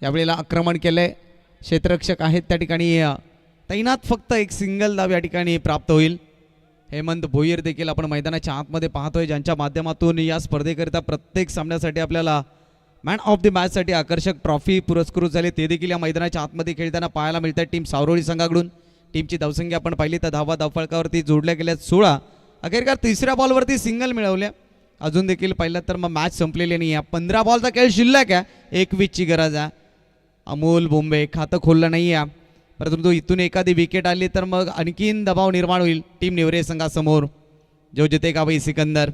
यावेळेला आक्रमण केलंय, क्षेत्ररक्षक आहेत त्या ठिकाणी तैनात. फक्त एक सिंगल धाव या ठिकाणी प्राप्त होईल. हेमंत भोईर देखील आपण मैदानाच्या आतमध्ये पाहतोय, ज्यांच्या माध्यमातून या स्पर्धेकरिता प्रत्येक सामन्यासाठी आपल्याला मॅन ऑफ द मॅचसाठी आकर्षक ट्रॉफी पुरस्कृत झाले, ते देखील या मैदानाच्या आतमध्ये खेळताना पाहायला मिळतात टीम सावरोळी संघाकडून. टीमची धावसंख्या आपण पाहिली तर धावा धावफळकावरती जोडल्या गेल्यात 16. अखेरकार तिसऱ्या बॉलवरती सिंगल मिळवल्या. अजून देखील पाहिलं तर मग मॅच संपलेली नाही आहे. 15 बॉलचा खेळ शिल्लक आहे. 1 विकेटची गरज आहे. अमोल बोंबे खातं खोललं नाही आहे, परंतु इथून एखादी विकेट आली तर मग आणखीन दबाव निर्माण होईल टीम नेवरे संघासमोर. जो जितेगा भाई सिकंदर.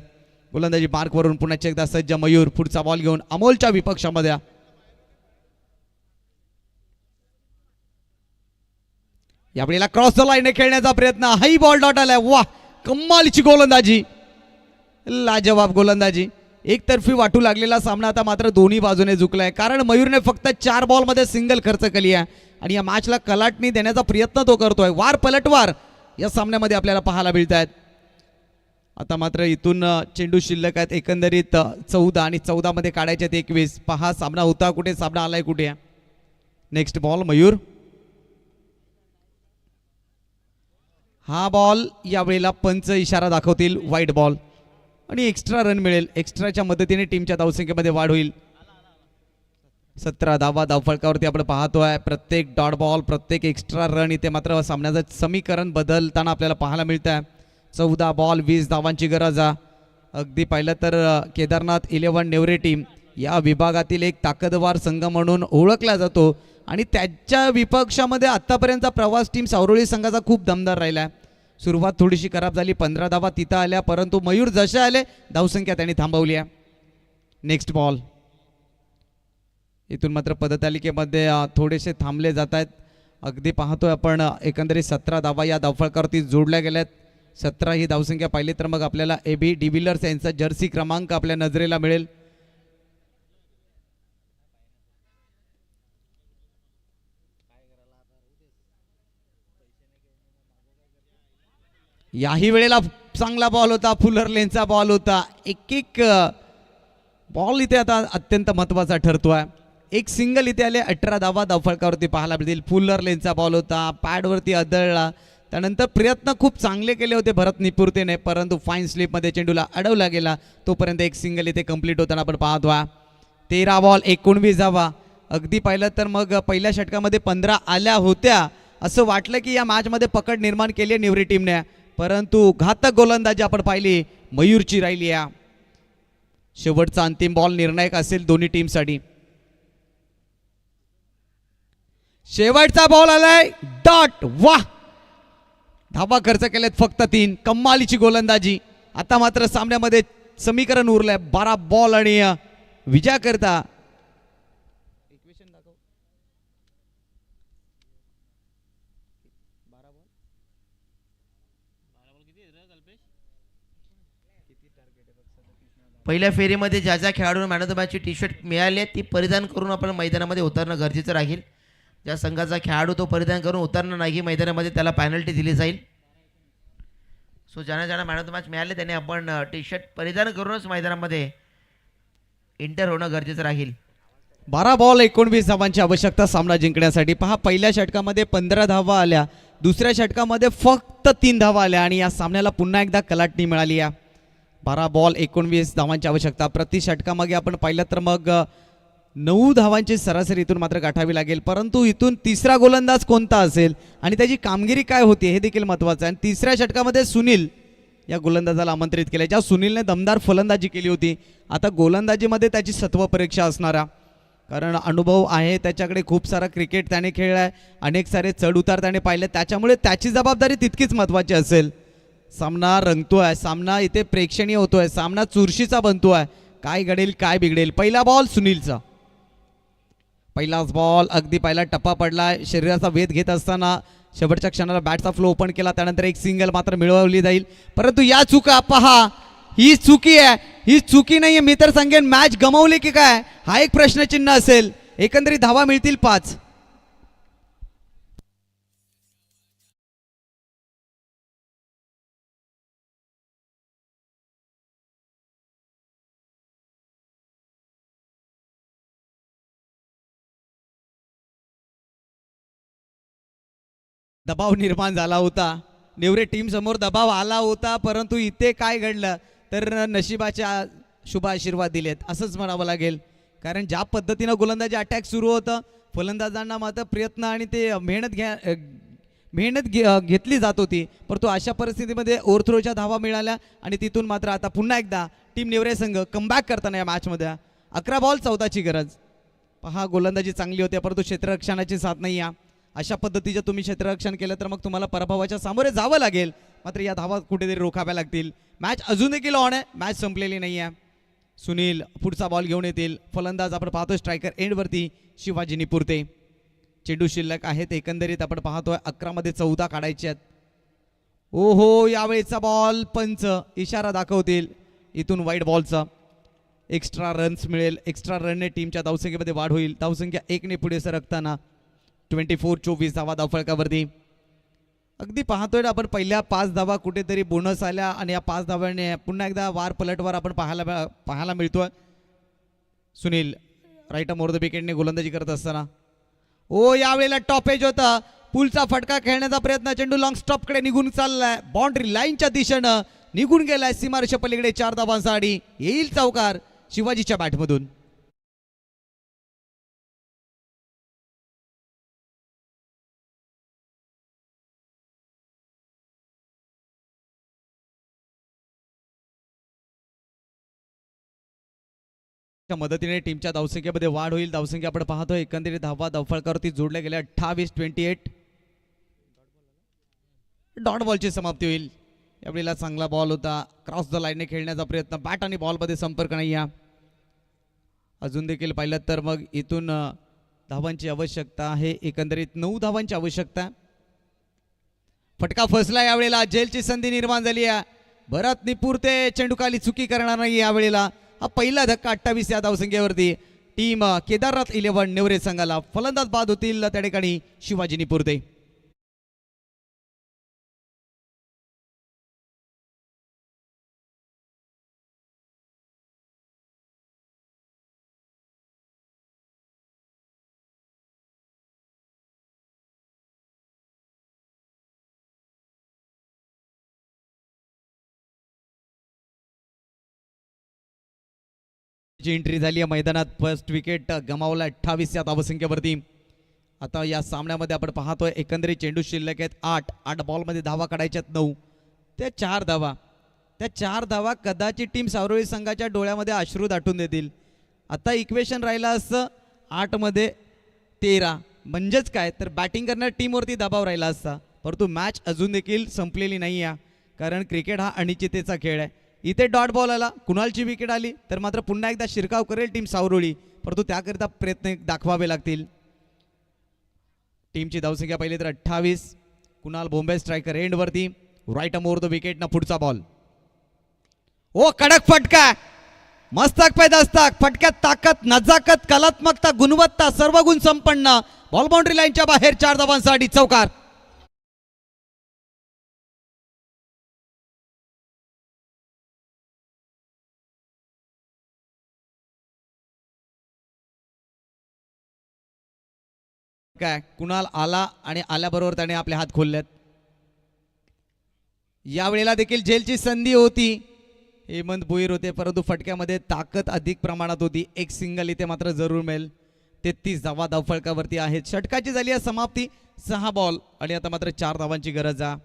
गोलंदाजी मार्कवरून पुन्हा एकदा सज्ज मयूर. पुढचा बॉल घेऊन अमोलच्या विपक्षामध्ये. यावेळेला क्रॉस द लाईन खेळण्याचा प्रयत्न, हाई बॉल डॉट आलाय. वा, कमालीची गोलंदाजी, लाजवाब गोलंदाजी. एकतर्फी वाटू लागलेला सामना आता मात्र दोन्ही बाजूने झुकलाय, कारण मयूरने फक्त 4 बॉलमध्ये सिंगल खर्च केली आहे आणि या मॅचला कलाटणी देण्याचा प्रयत्न तो करतोय. वार पलटवार या सामन्यामध्ये आपल्याला पाहायला मिळत आहेत. आता मात्र इथून चेंडू शिल्लक आहेत एकंदरीत 14 आणि 14 मध्ये काढायचे 21. पहा सामना होता कुठे, सामना आलाय कुठे. Next ball Mayur. हा बॉल यावेळेला पंच इशारा दाखवतील वाईट बॉल आणि एक्स्ट्रा रन मिळेल. एक्स्ट्राच्या मदतीने टीमच्या धावसंख्येमध्ये वाढ होईल. 17 धावा धावफळकावरती आपण पाहतोय. प्रत्येक डॉट बॉल, प्रत्येक एक्स्ट्रा रन इथे मात्र सामन्याचं समीकरण बदलताना आपल्याला पाहायला मिळत आहे. 14 बॉल 20 धावांची गरज आहे. अगदी पाहिलं तर केदारनाथ 11 नेवरे टीम या विभागातील एक ताकदवार संघ म्हणून ओळखला जातो आणि त्याच्या विपक्षामध्ये आतापर्यंतचा प्रवास टीम सावरोळी संघाचा खूप दमदार राहिला आहे. सुरुवात थोडीशी खराब झाली, 15 धावा तिथं आल्या, परंतु मयूर जसे आले धावसंख्या त्यांनी थांबवली आहे. Next ball. इथून मात्र पदतालिकेमध्ये थोडेसे थांबले जात आहेत. अगदी पाहतोय आपण एकंदरीत 17 धावा या धावफळकावरती जोडल्या गेल्यात. 17 ही धावसंख्या पाहिली तर मग आपल्याला AB डिव्हिलियर्स यांचा जर्सी क्रमांक आपल्या नजरेला मिळेल. याही वेळेला चांगला बॉल होता, फुलर लेनचा बॉल होता. एक बॉल इथे आता अत्यंत महत्त्वाचा ठरतोय. एक सिंगल इथे आले, 18 धावा धावफळकावरती पाहायला मिळतील. फुलर लेनचा बॉल होता, पॅडवरती आदळला. त्यानंतर प्रयत्न खूप चांगले केले होते भरत निपुरतेने, परंतु फाईन स्लिपमध्ये चेंडूला अडवला गेला. तोपर्यंत एक सिंगल इथे कंप्लीट होताना आपण पाहतोय. 13 बॉल 19 धावा. अगदी पाहिलं तर मग पहिल्या षटकामध्ये 15 आल्या होत्या. असं वाटलं की या मॅचमध्ये पकड निर्माण केली आहे नेवरी टीमने, परंतु घातक गोलंदाजी आपण पाहिली मयूरची राहिली आहे. शेवटचा अंतिम बॉल निर्णायक असेल दोन्ही टीमसाठी. शेवटचा बॉल आलाय, डॉट. वाह, धावा खर्च केलेत फक्त 3. कमालीची गोलंदाजी. आता मात्र सामन्यामध्ये समीकरण उरलंय. 12 बॉल आणि विजया करता पहिल्या फेरीमध्ये ज्या ज्या खेळाडूंना मॅन ऑफ द मॅचची टी शर्ट मिळाली आहे ती परिधान करून आपण मैदानामध्ये उतरणं गरजेचं राहील. ज्या संघाचा खेळाडू तो परिधान करून उतरणं नाही मैदानामध्ये त्याला पॅनल्टी दिली जाईल. सो ज्यांना ज्यांना मॅन ऑफ द मॅच मिळाले त्याने आपण टी शर्ट परिधान करूनच मैदानामध्ये एंटर होणं गरजेचं राहील. 12 बॉल 19 धावांची आवश्यकता सामना जिंकण्यासाठी. पहा, पहिल्या षटकामध्ये 15 धावा आल्या, दुसऱ्या षटकामध्ये फक्त 3 धावा आल्या आणि या सामन्याला पुन्हा एकदा कलाटणी मिळाली आहे. 12 बॉल 19 धावांची आवश्यकता. प्रति षटकामागे आपण पाहिलं तर मग 9 धावांची सरासरी इथून मात्र गाठावी लागेल. परंतु इथून तिसरा गोलंदाज कोणता असेल आणि त्याची कामगिरी काय होती हे देखील महत्त्वाचं आहे. आणि तिसऱ्या षटकामध्ये सुनील या गोलंदाजाला आमंत्रित केले, ज्या सुनीलने दमदार फलंदाजी केली होती. आता गोलंदाजीमध्ये त्याची सत्व परीक्षा असणारा, कारण अनुभव आहे त्याच्याकडे, खूप सारा क्रिकेट त्याने खेळला आहे, अनेक सारे चढ उतार त्याने पाहिले, त्याच्यामुळे त्याची जबाबदारी तितकीच महत्त्वाची असेल. सामना रंगतोय, सामना इथे प्रेक्षणीय होतोय, सामना चुरशीचा बनतोय. काय घडेल काय बिघडेल. पहिला बॉल सुनीलचा, पहिलाच बॉल अगदी पहिला टप्पा पडला. शरीराचा वेध घेत असताना शेवटच्या क्षणाला बॅटचा फ्लो ओपन केला, त्यानंतर एक सिंगल मात्र मिळवली जाईल. परंतु या चुका पहा, ही चुकी आहे, ही चुकी नाही आहे. मी तर सांगेन मॅच गमावली की काय हा एक प्रश्नचिन्ह असेल. एकंदरीत धावा मिळतील 5. दबाव निर्माण झाला होता, नेवरे टीम समोर दबाव आला होता, परंतु इथे काय घडलं तर नशिबाच्या शुभ आशीर्वाद दिलेत असंच म्हणावं लागेल. कारण ज्या पद्धतीनं गोलंदाजी अटॅक सुरू होतं, फलंदाजांना मात्र प्रयत्न आणि ते मेहनत घेतली जात होती, परंतु अशा परिस्थितीमध्ये ओव्हरथ्रोच्या धावा मिळाल्या आणि तिथून मात्र आता पुन्हा एकदा टीम नेवरे संघ कमबॅक करताना या मॅचमध्ये 11 बॉल 14ची गरज. पहा, गोलंदाजी चांगली होती, परंतु क्षेत्ररक्षणाची साथ नाही आहे. अशा पद्धतीचं तुम्ही क्षेत्ररक्षण केलं तर मग तुम्हाला पराभवाच्या सामोरे जावं लागेल. मात्र या धावा कुठेतरी रोखाव्या लागतील. मॅच अजून देखील ऑन आहे, मॅच संपलेली नाही आहे. सुनील पुढचा बॉल घेऊन येतील. फलंदाज आपण पाहतोय स्ट्रायकर एंडवरती शिवाजी निपुरते. चेंडू शिल्लक आहेत, एकंदरीत आपण पाहतोय 11 मध्ये 14 काढायचे आहेत. ओहो, यावेळेचा बॉल पंच इशारा दाखवतील, इथून वाईट बॉलचा. एक्स्ट्रा रन्स मिळेल, एक्स्ट्रा रनने टीमच्या धावसंख्येमध्ये वाढ होईल. धावसंख्या 1ने पुढे सरकताना 24-24 धावा धावफलकावरती. अगदी पाहतोय आपण पहिल्या 5 धावा कुठेतरी बोनस आल्या आणि या 5 धाव्याने पुन्हा एकदा वार पलटवार आपण पाहायला मिळतोय. सुनील राईट मोर द विकेटने गोलंदाजी करत असताना यावेळेला टॉपेज होता, पुलचा फटका खेळण्याचा प्रयत्न, चेंडू लॉंग स्टॉपकडे निघून चाललाय, बाउंड्री लाईनच्या दिशेनं निघून गेलाय. सीमारेषा पलीकडे 4 धावांसाठी येईल चौकार शिवाजीच्या बॅटमधून. मदतीने टीमच्या धावसंख्येमध्ये वाढ होईल. धावसंख्या आपण पाहतोय एकंदरीत धावा धावफलकावरती जोडल्या गेल्या 28-28. डॉट बॉलची समाप्ती होईल. यावेळेला चांगला बॉल होता, क्रॉस द लाईनने खेळण्याचा प्रयत्न, बॅट आणि बॉलमध्ये संपर्क नाही आहे. अजून देखील पाहिलं तर मग इथून धावांची आवश्यकता आहे, एकंदरीत 9 धावांची आवश्यकता. फटका फसला, यावेळेला जेलची संधी निर्माण झाली आहे. भरत निपुरते चेंडूखाली चुकी करणार नाही यावेळेला. हा पहिला धक्का 28 या धावसंख्येवरती. टीम केदारनाथ 11 नेवरे संघाला फलंदाज बाद होतील त्या ठिकाणी शिवाजी निपुरते. जी एंट्री झाली आहे मैदानात, फर्स्ट विकेट गमावला 28 या धावसंख्येवरती. आता या सामन्यामध्ये आपण पाहतोय एकंदरीत चेंडू शिल्लक आहेत 8 बॉलमध्ये धावा काढायच्यात 9. त्या 4 धावा, त्या 4 धावा कदाचित टीम सावरळी संघाच्या डोळ्यामध्ये अश्रू दाटून देतील. आता इक्वेशन राहिलं असतं 8 मध्ये 13, म्हणजेच काय तर बॅटिंग करणाऱ्या टीमवरती दबाव राहिला असता. परंतु मॅच अजून देखील संपलेली नाही आहे, कारण क्रिकेट हा अनिश्चिततेचा खेळ आहे. इथे डॉट बॉल आला, कुणालची विकेट आली तर मात्र पुन्हा एकदा शिरकाव करेल टीम सावरोळी, परंतु त्याकरिता प्रयत्न दाखवावे लागतील. टीमची धावसंख्या पहिली तर 28. कुणाल बोंबे स्ट्रायकर एंडवरती, right arm over the wicket ना पुढचा बॉल. ओ कडक फटका, मस्तक पे दस्तक, फटक्यात ताकद, नजाकत, कलात्मकता, गुणवत्ता सर्व गुण संपन्न. बॉल बाउंड्री लाईनच्या बाहेर 4 धावांसाठी चौकार. काय कुणाल आला आणि आल्याबरोबर त्याने आपले हात खोललेत. यावेळेला देखील झेलची संधी होती, हेमंत भोईर होते, परंतु फटक्यामध्ये ताकद अधिक प्रमाणात होती. एक सिंगल इथे मात्र जरूर मिळेल. 33 धावा धावफलकावरती आहेत. षटकाची झाली आहे समाप्ती. 6 बॉल आणि आता मात्र 4 धावांची गरज आहे.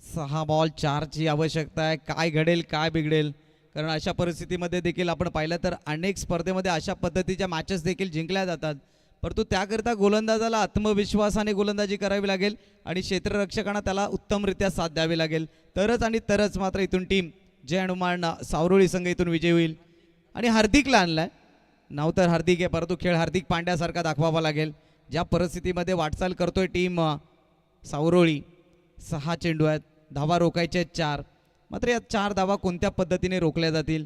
6 बॉल 4ची आवश्यकता आहे. काय घडेल काय बिघडेल, कारण अशा परिस्थितीमध्ये देखील आपण पाहिलं तर अनेक स्पर्धेमध्ये अशा पद्धतीच्या मॅचेस देखील जिंकल्या जातात, परंतु त्याकरिता गोलंदाजाला आत्मविश्वासाने गोलंदाजी करावी लागेल आणि क्षेत्ररक्षकांना त्याला उत्तमरित्या साथ द्यावी लागेल, तरच आणि तरच मात्र इथून टीम जय हनुमान सावरोळी संघ इथून विजयी होईल. आणि हार्दिकला आणलाय, नाव तर हार्दिक आहे परंतु खेळ हार्दिक पांड्यासारखा दाखवावा लागेल. ज्या परिस्थितीमध्ये वाटचाल करतोय टीम सावरोळी, 6 चेंडू आहेत, धावा रोखायचे 4, मात्र या 4 धावा कोणत्या पद्धतीने रोखल्या जातील.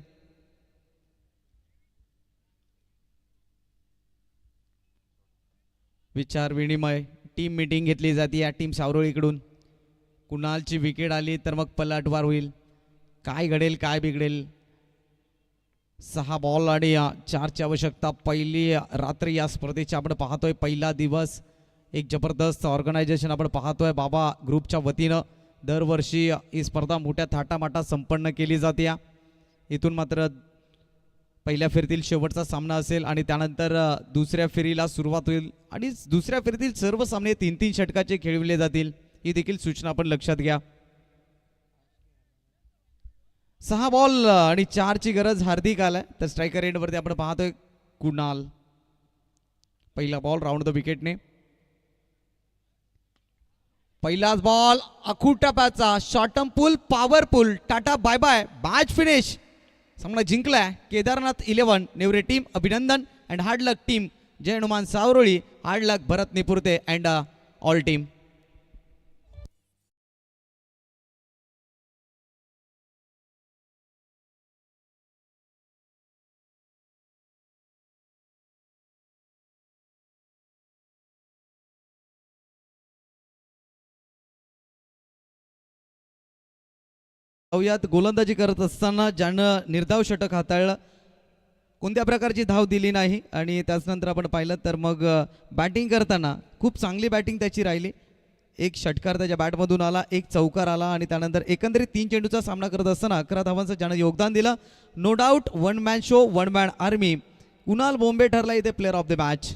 विचार विनिमय, टीम मीटिंग घेतली जाते या टीम सावरोळीकडून. कुणालची विकेट आली तर मग पलटवार होईल. काय घडेल काय बिघडेल. 6 बॉल आणि 4ची आवश्यकता. पहिली रात्री या स्पर्धेची आपण पाहतोय, पहिला दिवस. एक जबरदस्त ऑर्गनायझेशन आपण पाहतोय बाबा ग्रुपच्या वतीनं. दरवर्षी ही स्पर्धा मोठ्या थाटामाटात संपन्न केली जाते. इथून मात्र पहिल्या फेरीतील शेवटचा सामना असेल आणि त्यानंतर दुसऱ्या फेरीला सुरुवात होईल आणि दुसऱ्या फेरीतील सर्व सामने 3-3 षटकाचे खेळविले जातील. ही देखील सूचना आपण लक्षात घ्या. 6 बॉल आणि 4ची गरज. हार्दिक आलाय तर स्ट्रायकर एंडवरती आपण पाहतोय कुणाल. पहिला बॉल राऊंड द विकेटने. पहिलाच बॉल अखुटप्याचा शॉर्टम pull powerful. Tata bye bye, match finish. सामना जिंकलाय केदारनाथ 11 नेवरे टीम. अभिनंदन and hard luck team Jai Hanuman Savaroli. Hard luck Bharat Niprute and all team. यात गोलंदाजी करत असताना ज्यानं निर्धाव षटक हाताळलं, कोणत्या प्रकारची धाव दिली नाही आणि त्याचनंतर आपण पाहिलं तर मग बॅटिंग करताना खूप चांगली बॅटिंग त्याची राहिली. एक षटकार त्याच्या बॅटमधून आला, एक चौकार आला आणि त्यानंतर एकंदरीत 3 चेंडूचा सामना करत असताना 11 धावांचं ज्यानं योगदान दिलं. No doubt one man show one man army. Kunal Bombe ठरला इथे प्लेअर ऑफ द मॅच.